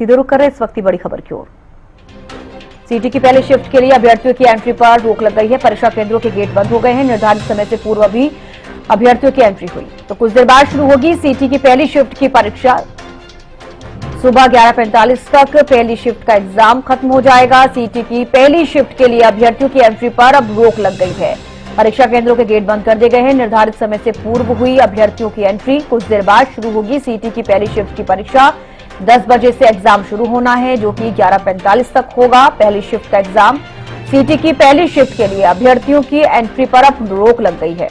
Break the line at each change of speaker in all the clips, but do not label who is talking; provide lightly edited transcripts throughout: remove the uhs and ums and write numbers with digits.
सीधे रुक कर रहे इस वक्त की बड़ी खबर की ओर। सीटी की पहली शिफ्ट के लिए अभ्यर्थियों की एंट्री पर रोक लग गई है। परीक्षा केंद्रों के गेट बंद हो गए हैं। निर्धारित समय से पूर्व अभी अभ्यर्थियों की एंट्री हुई तो कुछ देर बाद शुरू होगी सीटी की पहली शिफ्ट की परीक्षा। सुबह 11:45 तक पहली शिफ्ट का एग्जाम खत्म हो जाएगा। सीटी की पहली शिफ्ट के लिए अभ्यर्थियों की एंट्री पर अब रोक लग गई है। परीक्षा केंद्रों के गेट बंद कर दिए गए हैं। निर्धारित समय से पूर्व हुई अभ्यर्थियों की एंट्री। कुछ देर बाद शुरू होगी सीटी की पहली शिफ्ट की परीक्षा। 10 बजे से एग्जाम शुरू होना है जो कि 11:45 तक होगा। पहली शिफ्ट का एग्जाम सीटी की पहली शिफ्ट के लिए अभ्यर्थियों की एंट्री पर अब रोक लग गई है।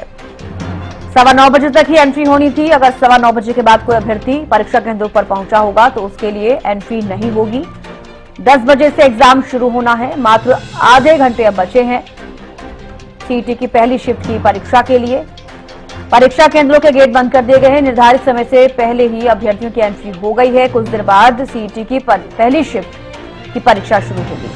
9:15 बजे तक ही एंट्री होनी थी। अगर 9:15 बजे के बाद कोई अभ्यर्थी परीक्षा केंद्रों पर पहुंचा होगा तो उसके लिए एंट्री नहीं होगी। 10 बजे से एग्जाम शुरू होना है। मात्र आधे घंटे अब बचे हैं सीटी की पहली शिफ्ट की परीक्षा के लिए। परीक्षा केंद्रों के गेट बंद कर दिए गए हैं। निर्धारित समय से पहले ही अभ्यर्थियों की एंट्री हो गई है। कुछ देर बाद सीटी की पहली शिफ्ट की परीक्षा शुरू होगी।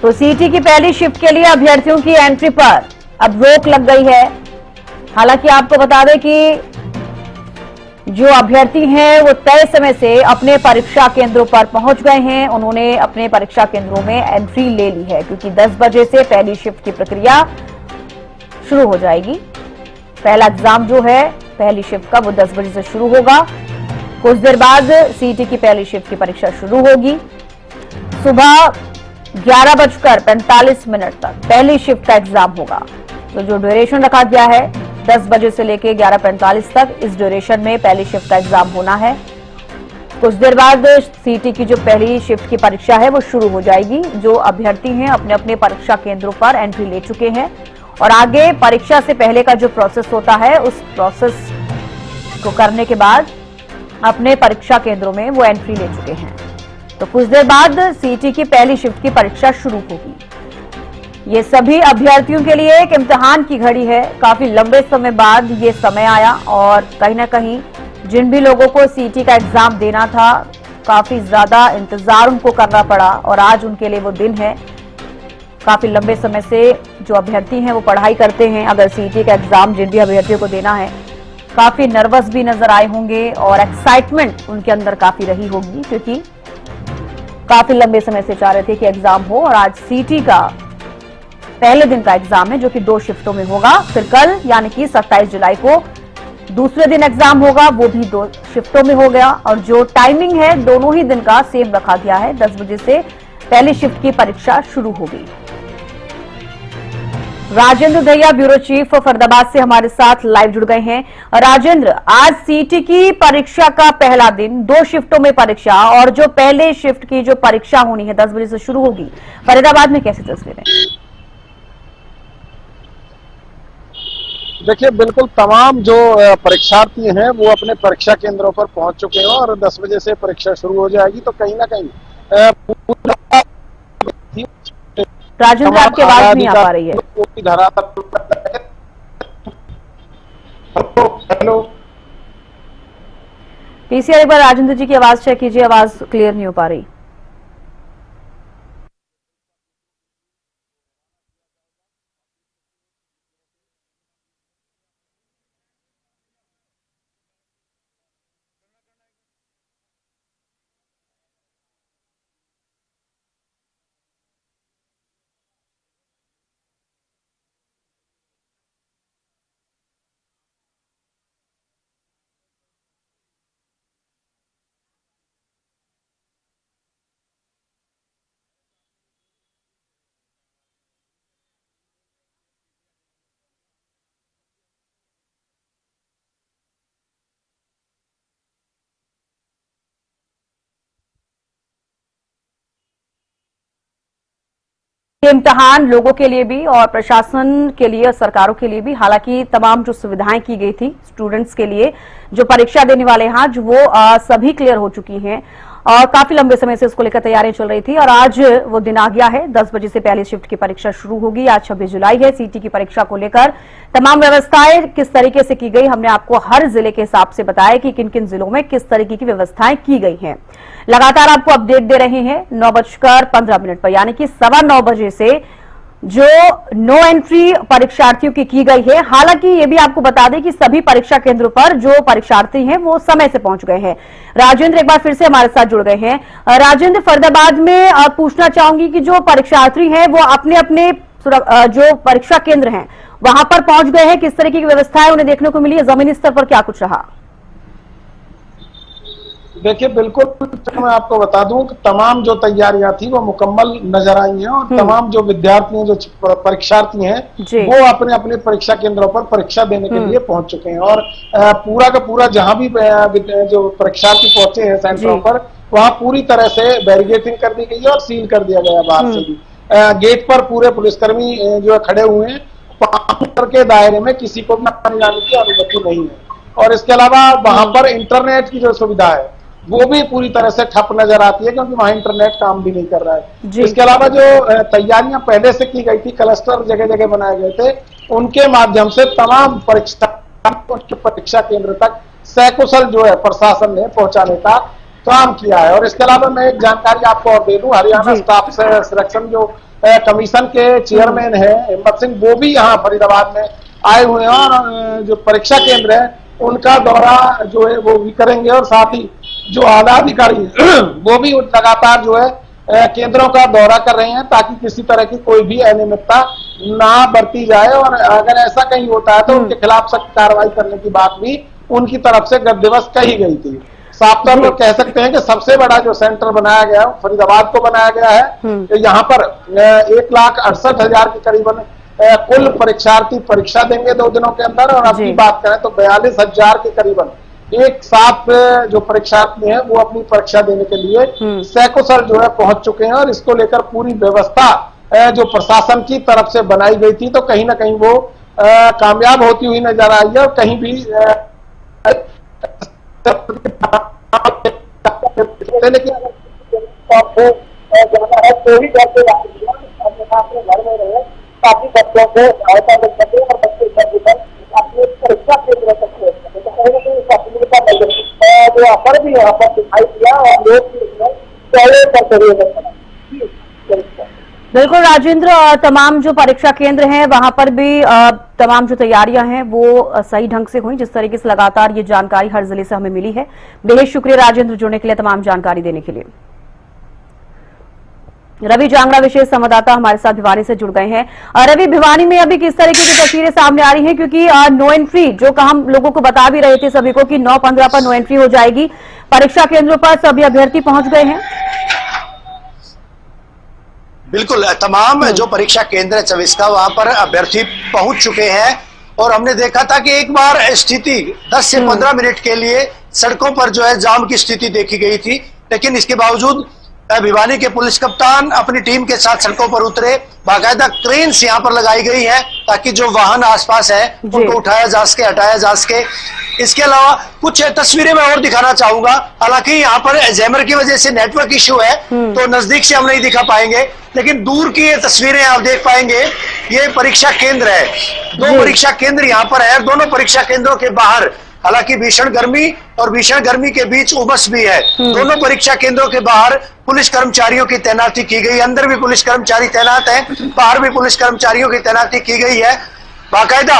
तो सीटी की पहली शिफ्ट के लिए अभ्यर्थियों की एंट्री पर अब रोक लग गई है। हालांकि आपको बता दें कि जो अभ्यर्थी हैं वो तय समय से अपने परीक्षा केंद्रों पर पहुंच गए हैं। उन्होंने अपने परीक्षा केंद्रों में एंट्री ले ली है क्योंकि 10 बजे से पहली शिफ्ट की प्रक्रिया शुरू हो जाएगी। पहला एग्जाम जो है पहली शिफ्ट का वो 10 बजे से शुरू होगा। कुछ देर बाद सीटी की पहली शिफ्ट की परीक्षा शुरू होगी। सुबह 11:45 तक पहली शिफ्ट का एग्जाम होगा। तो जो ड्यूरेशन रखा गया है 10 बजे से लेकर 11:45 तक, इस ड्यूरेशन में पहली शिफ्ट का एग्जाम होना है। कुछ देर बाद सीटी की जो पहली शिफ्ट की परीक्षा है वो शुरू हो जाएगी। जो अभ्यर्थी हैं अपने अपने परीक्षा केंद्रों पर एंट्री ले चुके हैं और आगे परीक्षा से पहले का जो प्रोसेस होता है उस प्रोसेस को करने के बाद अपने परीक्षा केंद्रों में वो एंट्री ले चुके हैं। तो कुछ देर बाद सीटी की पहली शिफ्ट की परीक्षा शुरू होगी। ये सभी अभ्यर्थियों के लिए एक इम्तिहान की घड़ी है। काफी लंबे समय बाद ये समय आया और कहीं ना कहीं जिन भी लोगों को सीटी का एग्जाम देना था काफी ज्यादा इंतजार उनको करना पड़ा और आज उनके लिए वो दिन है। काफी लंबे समय से जो अभ्यर्थी हैं वो पढ़ाई करते हैं। अगर सीटी का एग्जाम जिन भी अभ्यर्थियों को देना है काफी नर्वस भी नजर आए होंगे और एक्साइटमेंट उनके अंदर काफी रही होगी क्योंकि काफी लंबे समय से चाह रहे थे कि एग्जाम हो और आज सीटी का पहले दिन का एग्जाम है जो कि 2 शिफ्टों में होगा। फिर कल यानी कि 27 जुलाई को दूसरे दिन एग्जाम होगा, वो भी 2 शिफ्टों में हो गया और जो टाइमिंग है दोनों ही दिन का सेम रखा गया है। 10 बजे से पहली शिफ्ट की परीक्षा शुरू होगी। राजेंद्र दहिया ब्यूरो चीफ फरीदाबाद से हमारे साथ लाइव जुड़ गए हैं। राजेंद्र, आज सीटी की परीक्षा का पहला दिन, 2 शिफ्टों में परीक्षा और जो पहले शिफ्ट की जो परीक्षा होनी है 10 बजे से शुरू होगी, फरीदाबाद में कैसी तस्वीरें?
देखिए, बिल्कुल तमाम जो परीक्षार्थी हैं वो अपने परीक्षा केंद्रों पर पहुंच चुके हैं और 10 बजे से परीक्षा शुरू हो जाएगी। तो कहीं ना कहीं
राजेंद्र, आपकी आवाज नहीं आ पा रही है।
हेलो,
पीसीआर एक बार राजेंद्र जी की आवाज चेक कीजिए, आवाज क्लियर नहीं हो पा रही। इम्तिहान लोगों के लिए भी और प्रशासन के लिए, सरकारों के लिए भी, हालांकि तमाम जो सुविधाएं की गई थी स्टूडेंट्स के लिए जो परीक्षा देने वाले हैं आज वो सभी क्लियर हो चुकी हैं और काफी लंबे समय से इसको लेकर तैयारियां चल रही थी और आज वो दिन आ गया है। 10 बजे से पहली शिफ्ट की परीक्षा शुरू होगी। आज 26 जुलाई है। सीटी की परीक्षा को लेकर तमाम व्यवस्थाएं किस तरीके से की गई, हमने आपको हर जिले के हिसाब से बताया कि किन किन जिलों में किस तरीके की व्यवस्थाएं की गई हैं। लगातार आपको अपडेट दे रहे हैं 9:15 पर, यानी कि 9:15 बजे से जो नो एंट्री परीक्षार्थियों की गई है। हालांकि ये भी आपको बता दें कि सभी परीक्षा केंद्रों पर जो परीक्षार्थी हैं वो समय से पहुंच गए हैं। राजेंद्र एक बार फिर से हमारे साथ जुड़ गए हैं। राजेंद्र, फरीदाबाद में पूछना चाहूंगी कि जो परीक्षार्थी हैं वो अपने अपने जो परीक्षा केंद्र हैं वहां पर पहुंच गए हैं, किस तरीके की व्यवस्थाएं उन्हें देखने को मिली है, जमीनी स्तर पर क्या कुछ रहा?
देखिए, बिल्कुल मैं आपको बता दूं कि तमाम जो तैयारियां थी वो मुकम्मल नजर आई हैं और तमाम जो विद्यार्थी जो परीक्षार्थी हैं वो अपने अपने परीक्षा केंद्रों पर परीक्षा देने के लिए पहुंच चुके हैं। और पूरा का पूरा जहां भी जो परीक्षार्थी पहुंचे हैं सेंटरों पर, वहां पूरी तरह से बैरिकेडिंग कर दी गई है और सील कर दिया गया बाहर से भी। गेट पर पूरे पुलिसकर्मी जो खड़े हुए हैं, 5 मीटर के दायरे में किसी को भी आने जाने की अनुमति नहीं है। और इसके अलावा वहां पर इंटरनेट की जो सुविधा है वो भी पूरी तरह से ठप नजर आती है, क्योंकि वहां इंटरनेट काम भी नहीं कर रहा है। इसके अलावा जो तैयारियां पहले से की गई थी, क्लस्टर जगह जगह बनाए गए थे, उनके माध्यम से तमाम परीक्षा केंद्र तक सकुशल जो है प्रशासन ने पहुंचाने का काम किया है। और इसके अलावा मैं एक जानकारी आपको और दे दूं, हरियाणा स्टाफ सिलेक्शन जो कमीशन के चेयरमैन है हिम्मत सिंह, वो भी यहाँ फरीदाबाद में आए हुए हैं और जो परीक्षा केंद्र है उनका दौरा जो है वो भी करेंगे। और साथ ही जो आला अधिकारी वो भी लगातार जो है केंद्रों का दौरा कर रहे हैं, ताकि किसी तरह की कोई भी अनियमितता ना बरती जाए। और अगर ऐसा कहीं होता है तो उनके खिलाफ सख्त कार्रवाई करने की बात भी उनकी तरफ से गत दिवस कही गई थी। साफ तौर पर कह सकते हैं कि सबसे बड़ा जो सेंटर बनाया गया है फरीदाबाद को बनाया गया है। तो यहाँ पर 1,68,000 के करीबन कुल परीक्षार्थी परीक्षा देंगे 2 दिनों के अंदर। और अब की बात करें तो 42,000 के करीबन एक साथ जो परीक्षार्थी हैं वो अपनी परीक्षा देने के लिए सकुशल जो है पहुंच चुके हैं। और इसको लेकर पूरी व्यवस्था जो प्रशासन की तरफ से बनाई गई थी, तो कहीं ना कहीं वो कामयाब होती हुई नजर आई है। और कहीं भी लेकिन आपको जाना है तो ही घर में रहे, ताकि बच्चों को सहायता मिल सके और बच्चे अपने परीक्षा केंद्र तक जो असर भी यहाँ पर दिखाई दिया और लोग
बिल्कुल राजेंद्र, तमाम जो परीक्षा केंद्र हैं वहां पर भी तमाम जो तैयारियां हैं वो सही ढंग से हुई, जिस तरीके से लगातार ये जानकारी हर जिले से हमें मिली है। बेहद शुक्रिया राजेंद्र जुड़ने के लिए, तमाम जानकारी देने के लिए। रवि जांगड़ा विशेष संवाददाता हमारे साथ भिवानी से जुड़ गए हैं। रवि, भिवानी में अभी किस तरीके की तस्वीरें सामने आ रही हैं, क्योंकि नो एंट्री जो हम लोगों को बता भी रहे थे सभी को कि 9-15 पर नो एंट्री हो जाएगी, परीक्षा केंद्रों पर सभी अभ्यर्थी पहुंच गए हैं?
बिल्कुल, तमाम जो परीक्षा केंद्र है 24 का, वहां पर अभ्यर्थी पहुंच चुके हैं। और हमने देखा था कि एक बार स्थिति 10 से 15 मिनट के लिए सड़कों पर जो है जाम की स्थिति देखी गई थी, लेकिन इसके बावजूद भिवानी के पुलिस कप्तान अपनी टीम के साथ सड़कों पर उतरे। बाकायदा क्रेन्स यहाँ पर लगाई गई है ताकि जो वाहन आसपास है उनको उठाया जा सके, हटाया जा सके। इसके अलावा कुछ तस्वीरें मैं और दिखाना चाहूंगा। हालांकि यहाँ पर जैमर की वजह से नेटवर्क इश्यू है तो नजदीक से हम नहीं दिखा पाएंगे, लेकिन दूर की ये तस्वीरें आप देख पाएंगे। ये परीक्षा केंद्र है, 2 परीक्षा केंद्र यहाँ पर है। दोनों परीक्षा केंद्रों के बाहर हालांकि भीषण गर्मी और भीषण गर्मी के बीच उमस भी है। दोनों परीक्षा केंद्रों के बाहर पुलिस कर्मचारियों की तैनाती की गई, अंदर भी पुलिस कर्मचारी तैनात हैं, बाहर भी पुलिस कर्मचारियों की तैनाती की गई है। बाकायदा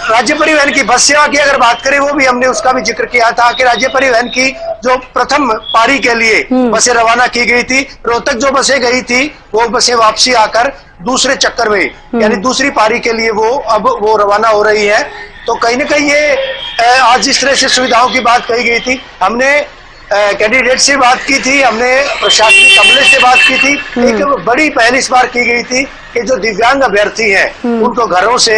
राज्य परिवहन की बस सेवा की अगर बात करें, वो भी हमने उसका भी जिक्र किया था कि राज्य परिवहन की जो प्रथम पारी के लिए बसें रवाना की गई थी, रोहतक जो बसें गई थी वो बसें वापसी आकर दूसरे चक्कर में यानी दूसरी पारी के लिए वो रवाना हो रही है। तो कहीं ना कहीं ये आज जिस तरह से सुविधाओं की बात कही गई थी, हमने कैंडिडेट से बात की थी, हमने प्रशासनिक अमले से बात की थी। एक बड़ी पहल इस बार की गई थी कि जो दिव्यांग अभ्यर्थी हैं उनको घरों से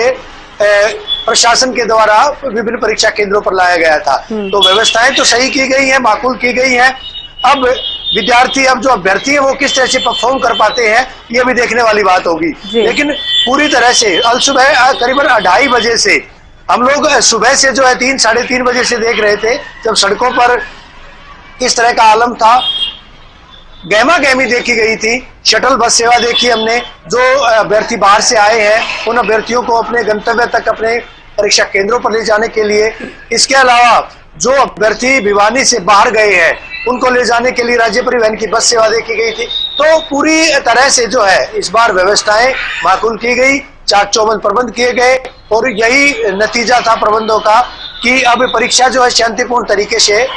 प्रशासन के द्वारा विभिन्न परीक्षा केंद्रों पर लाया गया था। तो व्यवस्थाएं तो सही की गई है, माकूल की गई है। अब विद्यार्थी, अब जो अभ्यर्थी है वो किस तरह से परफॉर्म कर पाते हैं ये भी देखने वाली बात होगी। लेकिन पूरी तरह से अल सुबह करीबन 2:30 बजे से हम लोग सुबह से जो है 3-3:30 बजे से देख रहे थे जब सड़कों पर किस तरह का आलम था। गहमा गहमी देखी गई थी, शटल बस सेवा देखी हमने। जो अभ्यर्थी बाहर से आए हैं उन अभ्यर्थियों को अपने गंतव्य तक अपने परीक्षा केंद्रों पर ले जाने के लिए, इसके अलावा जो अभ्यर्थी भिवानी से बाहर गए हैं उनको ले जाने के लिए राज्य परिवहन की बस सेवा देखी गई थी। तो पूरी तरह से जो है इस बार व्यवस्थाएं माकूल की गई, चाक चौबंद प्रबंध किए गए और यही नतीजा था प्रबंधों का कि अब परीक्षा जो है शांतिपूर्ण तरीके से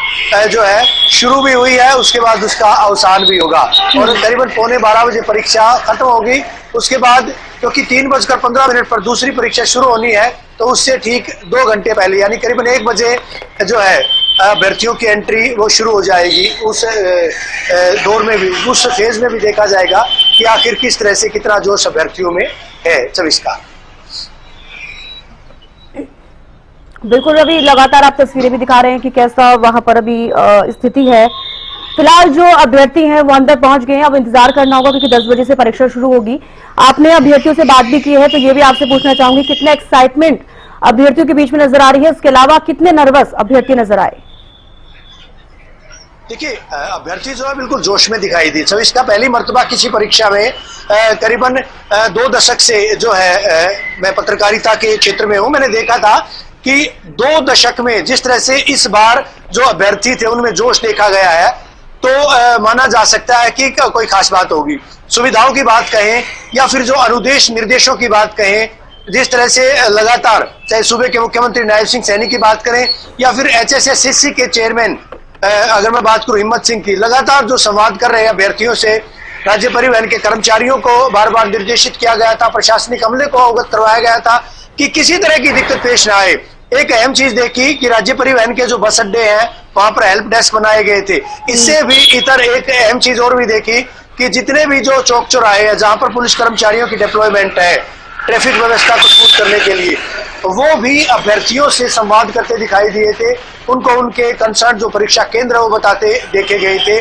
जो है शुरू भी हुई है, उसके बाद उसका अवसान भी होगा और करीबन 11:15 परीक्षा खत्म होगी। उसके बाद क्योंकि 3:15 पर दूसरी परीक्षा शुरू होनी है, तो उससे ठीक 2 घंटे पहले यानी करीबन 1 बजे जो है अभ्यर्थियों की एंट्री वो शुरू हो जाएगी। उस दौर में भी, उस फेज में भी देखा जाएगा कि आखिर किस तरह से कितना जोश अभ्यर्थियों में है 24 का।
बिल्कुल रवि, लगातार आप तस्वीरें भी दिखा रहे हैं कि कैसा वहां पर अभी स्थिति है। फिलहाल जो अभ्यर्थी हैं वो अंदर पहुंच गए हैं, अब इंतजार करना होगा क्योंकि 10 बजे से परीक्षा शुरू होगी। आपने अभ्यर्थियों से बात भी की है, तो ये भी आपसे पूछना चाहूंगी कितना एक्साइटमेंट अभ्यर्थियों के बीच में नजर आ रही है, इसके अलावा कितने नर्वस अभ्यर्थी नजर आए?
देखिए, अभ्यर्थी जो है बिल्कुल जोश में दिखाई दी। 24 का पहली मर्तबा किसी परीक्षा में करीबन 2 दशक से जो है मैं पत्रकारिता के क्षेत्र में हूं, मैंने देखा था कि 2 दशक में जिस तरह से इस बार जो अभ्यर्थी थे उनमें जोश देखा गया है, तो माना जा सकता है कि कोई खास बात होगी। सुविधाओं की बात कहें या फिर जो अनुदेश निर्देशों की बात कहें, जिस तरह से लगातार चाहे सूबे के मुख्यमंत्री नायब सिंह सैनी की बात करें या फिर HSSCC के चेयरमैन अगर मैं बात करूं हिम्मत सिंह की, लगातार जो संवाद कर रहे हैं अभ्यर्थियों से, राज्य परिवहन के कर्मचारियों को बार बार निर्देशित किया गया था, प्रशासनिक अमले को अवगत करवाया गया था कि किसी तरह की दिक्कत पेश ना आए। एक अहम चीज देखी कि राज्य परिवहन के जो बस अड्डे हैं वहां पर हेल्प डेस्क बनाए गए थे। इससे भी इतर एक अहम चीज और भी देखी कि जितने भी जो चौक चौराहे हैं जहां पर पुलिस कर्मचारियों की डिप्लॉयमेंट है ट्रैफिक व्यवस्था को स्मूथ करने के लिए, वो भी अभ्यर्थियों से संवाद करते दिखाई दिए थे। उनको उनके कंसर्न जो परीक्षा केंद्र वो बताते देखे गए थे।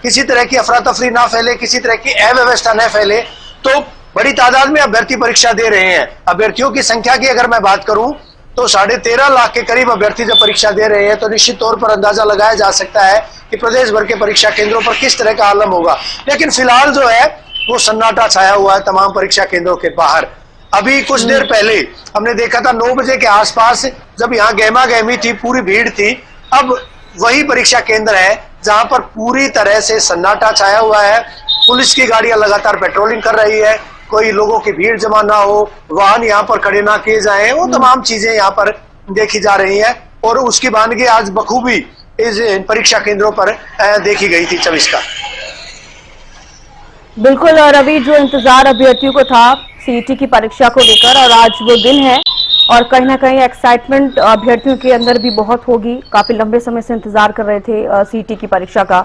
किसी तरह की अफरा तफरी ना फैले, किसी तरह की अव्यवस्था न फैले। तो बड़ी तादाद में अभ्यर्थी परीक्षा दे रहे हैं। अभ्यर्थियों की संख्या की अगर मैं बात करूं तो 13.5 लाख के करीब अभ्यर्थी जब परीक्षा दे रहे हैं, तो निश्चित तौर पर अंदाजा लगाया जा सकता है कि प्रदेश भर के परीक्षा केंद्रों पर किस तरह का आलम होगा। लेकिन फिलहाल जो है वो सन्नाटा छाया हुआ है तमाम परीक्षा केंद्रों के बाहर। अभी कुछ देर पहले हमने देखा था 9 बजे के आसपास जब यहाँ गहमा गहमी थी, पूरी भीड़ थी। अब वही परीक्षा केंद्र है जहां पर पूरी तरह से सन्नाटा छाया हुआ है। पुलिस की गाड़ियां लगातार पेट्रोलिंग कर रही है, कोई लोगों की भीड़ जमा ना हो, वाहन यहाँ पर खड़े ना किए जाएं, वो तमाम चीजें यहाँ पर देखी जा रही हैं और उसकी वानगी आज बखूबी इस परीक्षा केंद्रों पर देखी गई थी 24 का।
बिल्कुल रवि, जो इंतजार अभ्यर्थियों को था सीईटी की परीक्षा को लेकर, और आज वो दिन है और कहीं ना कहीं एक्साइटमेंट अभ्यर्थियों के अंदर भी बहुत होगी। काफी लंबे समय से इंतजार कर रहे थे सीईटी की परीक्षा का।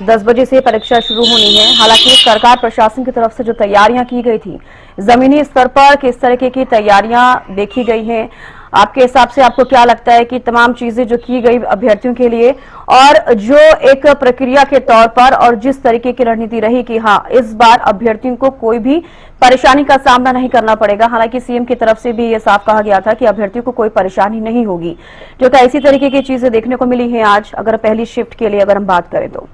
10 बजे से परीक्षा शुरू होनी है। हालांकि सरकार प्रशासन की तरफ से जो तैयारियां की गई थी, जमीनी स्तर पर किस तरीके की तैयारियां देखी गई हैं, आपके हिसाब से आपको क्या लगता है कि तमाम चीजें जो की गई अभ्यर्थियों के लिए और जो एक प्रक्रिया के तौर पर और जिस तरीके की रणनीति रही कि हाँ इस बार अभ्यर्थियों को कोई भी परेशानी का सामना नहीं करना पड़ेगा। हालांकि सीएम की तरफ से भी ये साफ कहा गया था कि अभ्यर्थियों को कोई परेशानी नहीं होगी, जो कि इसी तरीके की चीजें देखने को मिली है आज। अगर पहली शिफ्ट के लिए अगर हम बात करें तो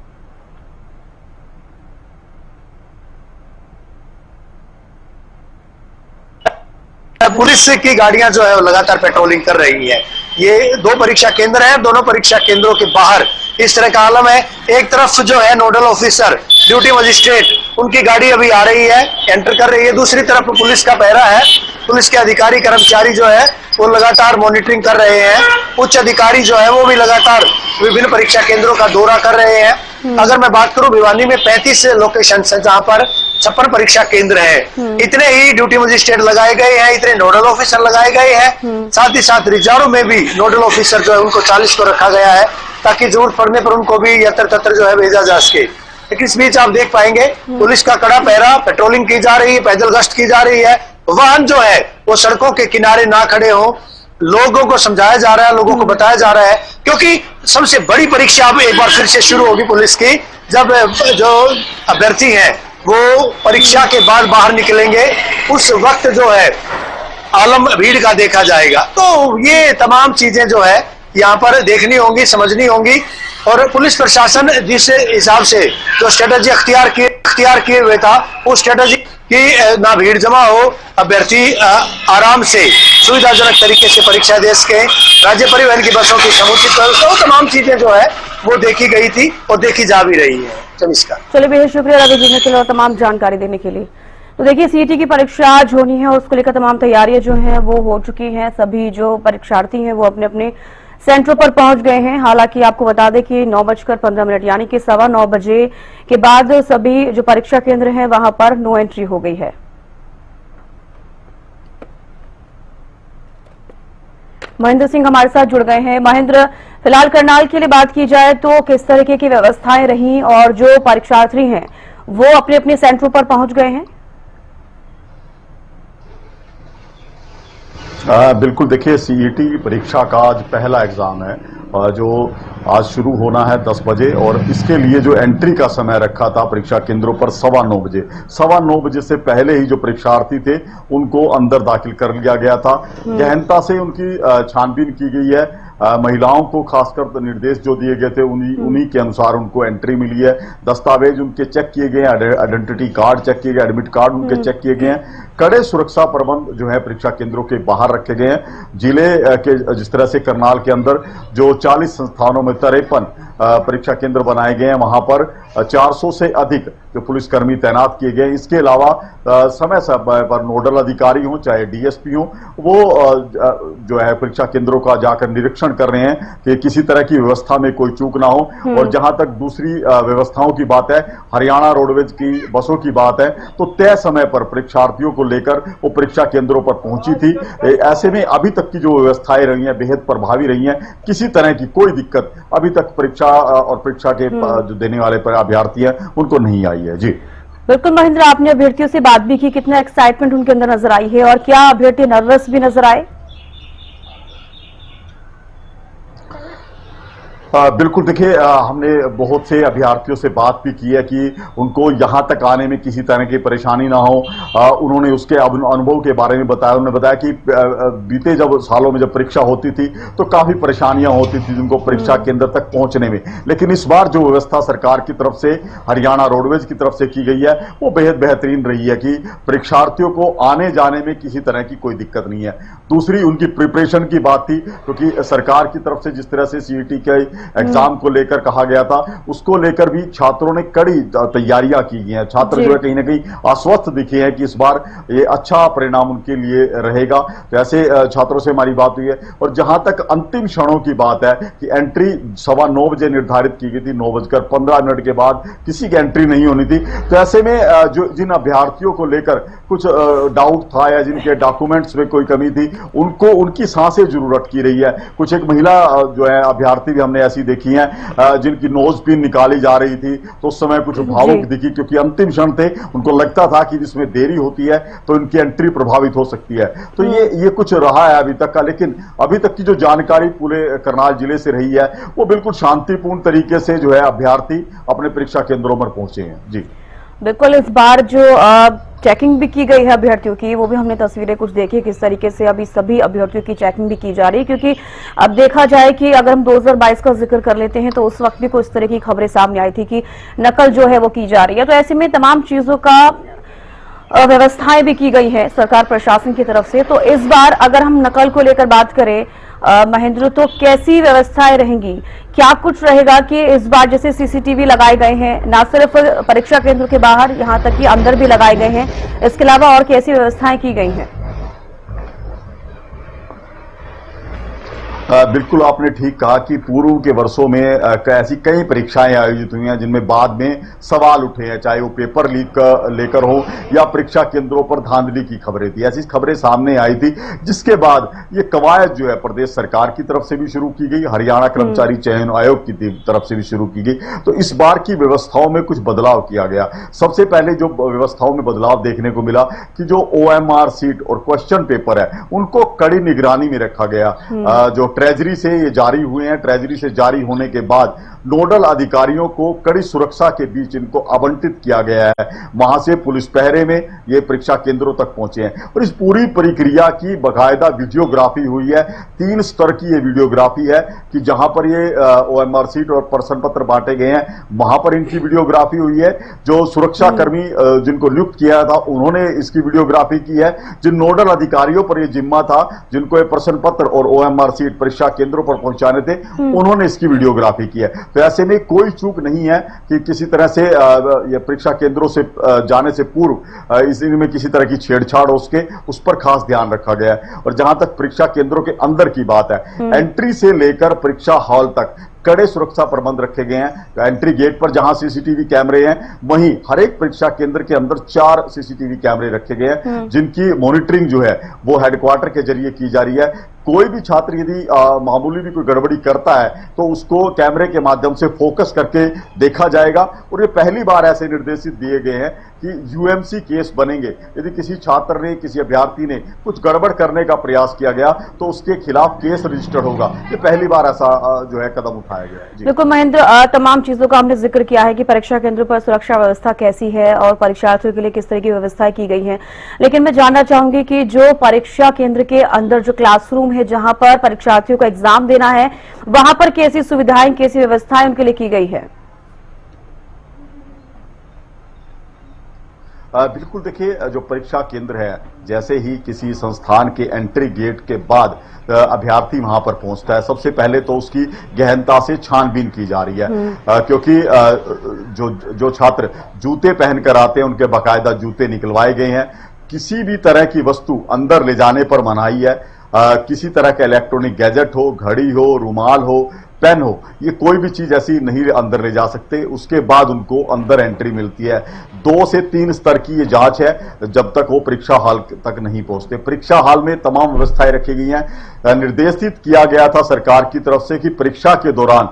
पुलिस की गाड़ियां जो है वो लगातार पेट्रोलिंग कर रही हैं। ये 2 परीक्षा केंद्र हैं, दोनों परीक्षा केंद्रों के बाहर इस तरह का आलम है। एक तरफ जो है नोडल ऑफिसर, ड्यूटी मजिस्ट्रेट, उनकी गाड़ी अभी आ रही है, एंटर कर रही है। दूसरी तरफ पुलिस का पहरा है। पुलिस के अधिकारी कर्मचारी जो है वो लगातार मॉनिटरिंग कर रहे हैं। उच्च अधिकारी जो है वो भी लगातार विभिन्न परीक्षा केंद्रों का दौरा कर रहे हैं। अगर मैं बात करूं भिवानी में 35 लोकेशन है जहां पर 56 परीक्षा केंद्र है। इतने ही ड्यूटी मजिस्ट्रेट लगाए गए हैं, इतने नोडल ऑफिसर लगाए गए हैं। साथ ही साथ रिजर्व में भी नोडल ऑफिसर जो है उनको 40 को रखा गया है ताकि जरूरत पड़ने पर उनको भी यत्र तत्र जो है भेजा जा सके। लेकिन इस बीच आप देख पाएंगे पुलिस का कड़ा पहरा, पेट्रोलिंग की जा रही है, पैदल गश्त की जा रही है। वाहन जो है वो सड़कों के किनारे ना खड़े हो, लोगों को समझाया जा रहा है, लोगों को बताया जा रहा है, क्योंकि सबसे बड़ी परीक्षा अब एक बार फिर से शुरू होगी पुलिस की, जब जो अभ्यर्थी हैं वो परीक्षा के बाद बाहर निकलेंगे। उस वक्त जो है आलम भीड़ का देखा जाएगा। तो ये तमाम चीजें जो है यहाँ पर देखनी होंगी, समझनी होंगी। और पुलिस प्रशासन जिस हिसाब से जो स्ट्रेटेजी अख्तियार किए हुए था, उस स्ट्रेटेजी की ना भीड़ जमा हो, अभ्यर्थी आराम से सुविधाजनक तरीके से परीक्षा दे सके, राज्य परिवहन की बसों की समुचित व्यवस्था, तमाम चीजें जो है वो देखी गई थी और देखी जा भी रही है। चमिस्का,
चलिए बेहद शुक्रिया रवि जी के लिए और तमाम जानकारी देने के लिए। तो देखिए सीईटी की परीक्षा आज होनी है और उसको लेकर तमाम तैयारियां जो हैं वो हो चुकी हैं। सभी जो परीक्षार्थी हैं वो अपने अपने सेंटरों पर पहुंच गए हैं। हालांकि आपको बता दें कि 9:15 यानी कि 9:15 बजे के बाद सभी जो परीक्षा केंद्र हैं वहां पर नो एंट्री हो गई है। महेंद्र सिंह हमारे साथ जुड़ गए हैं। महेंद्र, फिलहाल करनाल के लिए बात की जाए तो किस तरीके की व्यवस्थाएं रही और जो परीक्षार्थी हैं वो अपने अपने सेंटरों पर पहुंच गए हैं?
बिल्कुल, देखिए सीईटी परीक्षा का आज पहला एग्जाम है जो आज शुरू होना है 10 बजे और इसके लिए जो एंट्री का समय रखा था परीक्षा केंद्रों पर 9:15 बजे, 9:15 बजे से पहले ही जो परीक्षार्थी थे उनको अंदर दाखिल कर लिया गया था। गहनता से उनकी छानबीन की गई है। महिलाओं को खासकर निर्देश जो दिए गए थे उन्हीं के अनुसार उनको एंट्री मिली है। दस्तावेज उनके चेक किए गए, आइडेंटिटी कार्ड चेक किए गए, एडमिट कार्ड उनके चेक किए गए हैं। कड़े सुरक्षा प्रबंध जो है परीक्षा केंद्रों के बाहर रखे गए हैं। जिले के जिस तरह से करनाल के अंदर जो 40 संस्थानों में 53 परीक्षा केंद्र बनाए गए हैं, वहां पर 400 से अधिक जो पुलिसकर्मी तैनात किए गए। इसके अलावा समय समय पर नोडल अधिकारी हो चाहे डीएसपी हो, वो जो है परीक्षा केंद्रों का जाकर निरीक्षण कर रहे हैं कि किसी तरह की व्यवस्था में कोई चूक ना हो। और जहां तक दूसरी व्यवस्थाओं की बात है, हरियाणा रोडवेज की बसों की बात है, तो तय समय पर परीक्षार्थियों को लेकर वो परीक्षा केंद्रों पर पहुंची थी। ऐसे में अभी तक की जो व्यवस्थाएं रही हैं बेहद प्रभावी रही हैं। किसी तरह की कोई दिक्कत अभी तक परीक्षा और परीक्षा के जो देने वाले अभ्यर्थी हैं उनको नहीं आई है। जी
बिल्कुल महेंद्र, आपने अभ्यर्थियों से बात भी की, कितना एक्साइटमेंट उनके अंदर नजर आई है और क्या अभ्यर्थी नर्वस भी नजर आए?
बिल्कुल, देखिए हमने बहुत से अभ्यर्थियों से बात भी की है कि उनको यहां तक आने में किसी तरह की परेशानी ना हो। उन्होंने उसके अनुभव के बारे में बताया। उन्होंने बताया कि बीते जब सालों में जब परीक्षा होती थी तो काफी परेशानियां होती थी जिनको परीक्षा केंद्र तक पहुंचने में, लेकिन इस बार जो व्यवस्था सरकार की तरफ से, हरियाणा रोडवेज की तरफ से की गई है वो बेहद बेहतरीन रही है कि परीक्षार्थियों को आने जाने में किसी तरह की कोई दिक्कत नहीं है। दूसरी उनकी प्रिपरेशन की बात थी, क्योंकि सरकार की तरफ से जिस तरह से सीईटी के एग्जाम को लेकर कहा गया था उसको लेकर भी छात्रों ने कड़ी तैयारियां की गई हैं। छात्र जो है कहीं ना कहीं आश्वस्त दिखे हैं कि इस बार ये अच्छा परिणाम उनके लिए रहेगा। तो ऐसे छात्रों से हमारी बात हुई है। और जहां तक अंतिम क्षणों की बात है कि एंट्री 9:15 बजे निर्धारित की गई थी, 9:15 के बाद किसी की एंट्री नहीं होनी थी। तो ऐसे में जो जिन अभ्यर्थियों को लेकर कुछ डाउट था या जिनके डॉक्यूमेंट्स में कोई कमी थी उनको उनकी सांसें जरूर अटकी रही है। कुछ एक महिला जो है अभ्यर्थी भी हमने ऐसी देखी हैं जिनकी नोज पिन निकाली जा रही थी तो उस समय कुछ भावुक दिखी, क्योंकि अंतिम क्षण थे, उनको लगता था कि जिसमें देरी होती है तो इनकी एंट्री प्रभावित हो सकती है। तो ये कुछ रहा है अभी तक का। लेकिन अभी तक की जो जानकारी पूरे करनाल जिले से रही है वो बिल्कुल शांतिपूर्ण तरीके से जो है अभ्यर्थी अपने परीक्षा केंद्रों पर पहुंचे हैं। जी
बिल्कुल, इस बार जो चेकिंग भी की गई है अभ्यर्थियों की, वो भी हमने तस्वीरें कुछ देखी किस तरीके से अभी सभी अभ्यर्थियों की चेकिंग भी की जा रही है। क्योंकि अब देखा जाए कि अगर हम 2022 का जिक्र कर लेते हैं तो उस वक्त भी कुछ तरह की खबरें सामने आई थी कि नकल जो है वो की जा रही है। तो ऐसे में तमाम चीजों का व्यवस्थाएं भी की गई है सरकार प्रशासन की तरफ से। तो इस बार अगर हम नकल को लेकर बात करें महेंद्र, तो कैसी व्यवस्थाएं रहेंगी? क्या कुछ रहेगा कि इस बार जैसे सीसीटीवी लगाए गए हैं, ना सिर्फ परीक्षा केंद्र के बाहर, यहां तक कि अंदर भी लगाए गए हैं, इसके अलावा और कैसी व्यवस्थाएं की गई हैं?
बिल्कुल आपने ठीक कहा कि पूर्व के वर्षों में ऐसी कई परीक्षाएं आयोजित हुई हैं जिनमें बाद में सवाल उठे हैं, चाहे वो पेपर लीक लेकर हो या परीक्षा केंद्रों पर धांधली की खबरें थी। ऐसी खबरें सामने आई थी जिसके बाद ये कवायद जो है प्रदेश सरकार की तरफ से भी शुरू की गई, हरियाणा कर्मचारी चयन आयोग की तरफ से भी शुरू की गई। तो इस बार की व्यवस्थाओं में कुछ बदलाव किया गया। सबसे पहले जो व्यवस्थाओं में बदलाव देखने को मिला कि जो OMR सीट और क्वेश्चन पेपर है उनको कड़ी निगरानी में रखा गया। जो ट्रेजरी से ये जारी हुए हैं, ट्रेजरी से जारी होने के बाद नोडल अधिकारियों को कड़ी सुरक्षा के बीच इनको आवंटित किया गया है। वहां से पुलिस पहरे में ये परीक्षा केंद्रों तक पहुंचे हैं और इस पूरी प्रक्रिया की बाकायदा वीडियोग्राफी हुई है। 3 स्तर की ये वीडियोग्राफी है कि जहां पर ये OMR सीट और प्रश्न पत्र बांटे गए हैं वहां पर इनकी वीडियोग्राफी हुई है। जो सुरक्षा कर्मी जिनको नियुक्त किया था उन्होंने इसकी वीडियोग्राफी की है। जिन नोडल अधिकारियों पर यह जिम्मा था जिनको ये प्रश्न पत्र और OMR सीट परीक्षा केंद्रों पर पहुंचाने थे उन्होंने इसकी वीडियोग्राफी की है। तो तो ऐसे में कोई चूक नहीं है कि किसी तरह से ये परीक्षा केंद्रों से जाने से पूर्व इनमें किसी तरह की छेड़छाड़ हो सके, उस पर खास ध्यान रखा गया है। और जहां तक परीक्षा केंद्रों के अंदर की बात है, एंट्री से लेकर परीक्षा हॉल तक कड़े सुरक्षा प्रबंध रखे गए हैं। एंट्री गेट पर जहां सीसीटीवी कैमरे हैं, वहीं हर एक परीक्षा केंद्र के अंदर 4 सीसीटीवी कैमरे रखे गए हैं, जिनकी मॉनिटरिंग जो है वो हेडक्वार्टर के जरिए की जा रही है। कोई भी छात्र यदि मामूली भी कोई गड़बड़ी करता है तो उसको कैमरे के माध्यम से फोकस करके देखा जाएगा। और ये पहली बार ऐसे निर्देशित दिए गए हैं कि यूएमसी केस बनेंगे। यदि किसी छात्र ने, किसी अभ्यर्थी ने कुछ गड़बड़ करने का प्रयास किया गया तो उसके खिलाफ केस रजिस्टर्ड होगा। ये पहली बार ऐसा जो है कदम उठाया गया है।
बिल्कुल महेंद्र, तमाम चीजों का हमने जिक्र किया है कि परीक्षा केंद्रों पर सुरक्षा व्यवस्था कैसी है और परीक्षार्थियों के लिए किस तरह की व्यवस्थाएं की गई हैं। लेकिन मैं जानना चाहूंगी कि जो परीक्षा केंद्र के अंदर जो क्लासरूम है जहां पर परीक्षार्थियों को एग्जाम देना है, वहां पर कैसी सुविधाएं, कैसी व्यवस्थाएं उनके लिए की गई है?
बिल्कुल, देखिए, जो परीक्षा केंद्र है, जैसे ही किसी संस्थान के एंट्री गेट के बाद अभ्यर्थी वहां पर पहुंचता है, सबसे पहले तो उसकी गहनता से छानबीन की जा रही है। क्योंकि जो छात्र जूते पहनकर आते हैं उनके बाकायदा जूते निकलवाए गए हैं। किसी भी तरह की वस्तु अंदर ले जाने पर मनाही है। किसी तरह का इलेक्ट्रॉनिक गैजेट हो, घड़ी हो, रुमाल हो, पेन हो, ये कोई भी चीज ऐसी नहीं अंदर ले जा सकते। उसके बाद उनको अंदर एंट्री मिलती है। 2 से 3 स्तर की ये जांच है जब तक वो परीक्षा हॉल तक नहीं पहुंचते। परीक्षा हॉल में तमाम व्यवस्थाएं रखी गई हैं। निर्देशित किया गया था सरकार की तरफ से कि परीक्षा के दौरान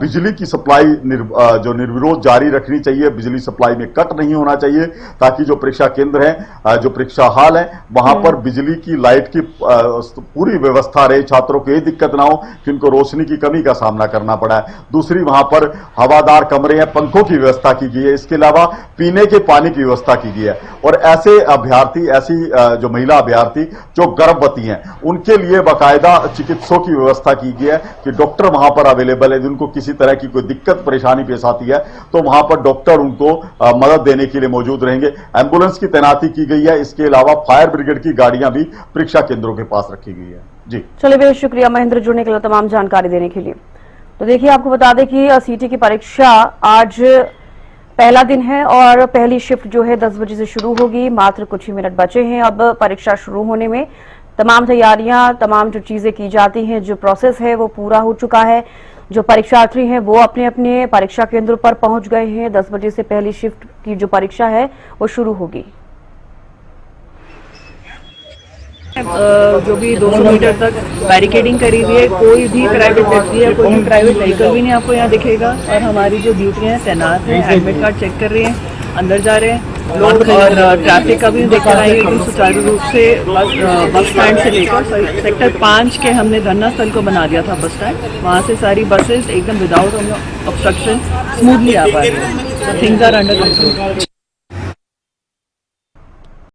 बिजली की सप्लाई जो निर्विरोध जारी रखनी चाहिए, बिजली सप्लाई में कट नहीं होना चाहिए, ताकि जो परीक्षा केंद्र है, जो परीक्षा हॉल है, वहां पर बिजली की, लाइट की पूरी व्यवस्था रहे। छात्रों को ये दिक्कत ना हो कि उनको रोशनी की कमी का सामना करना पड़ा है। दूसरी, वहां पर हवादार कमरे हैं, पंखों की व्यवस्था की गई है। इसके अलावा पीने के पानी की व्यवस्था की गई है। और ऐसे अभ्यर्थी, ऐसी जो महिला अभ्यर्थी जो गर्भवती हैं, उनके लिए बाकायदा चिकित्सकों की व्यवस्था की गई है कि डॉक्टर वहां पर अवेलेबल है। जिनको किसी तरह की कोई दिक्कत परेशानी पेश आती है तो वहां पर डॉक्टर उनको मदद देने के लिए मौजूद रहेंगे। एम्बुलेंस की तैनाती की गई है। इसके अलावा फायर ब्रिगेड की गाड़ियां भी परीक्षा केंद्रों के पास रखी गई है। जी
चलिए, बहुत शुक्रिया महेंद्र, जुड़ने के लिए, तमाम जानकारी देने के लिए। तो देखिए, आपको बता दें कि सीटी की परीक्षा आज पहला दिन है और पहली शिफ्ट जो है 10 बजे से शुरू होगी। मात्र कुछ ही मिनट बचे हैं अब परीक्षा शुरू होने में। तमाम तैयारियां, तमाम जो चीजें की जाती हैं, जो प्रोसेस है वो पूरा हो चुका है। जो परीक्षार्थी हैं वो अपने अपने परीक्षा केंद्रों पर पहुंच गए हैं। 10 बजे से पहली शिफ्ट की जो परीक्षा है वो शुरू होगी।
जो भी 200 मीटर तक बैरिकेडिंग करी हुई है। कोई भी प्राइवेट व्यक्ति या कोई भी प्राइवेट व्हीकल भी नहीं आपको यहाँ दिखेगा। और हमारी जो ड्यूटियाँ हैं, तैनात हैं, एडमिट कार्ड चेक कर रहे हैं, अंदर जा रहे हैं लोग। और ट्रैफिक का भी देखकर आइए एकदम सुचारू रूप से बस स्टैंड से लेकर सेक्टर 5 के हमने धरना स्थल को बना दिया था बस स्टैंड। वहाँ से सारी बसेस एकदम विदाउट ऑब्स्ट्रक्शन स्मूथली आ पा रही है। Things are under control.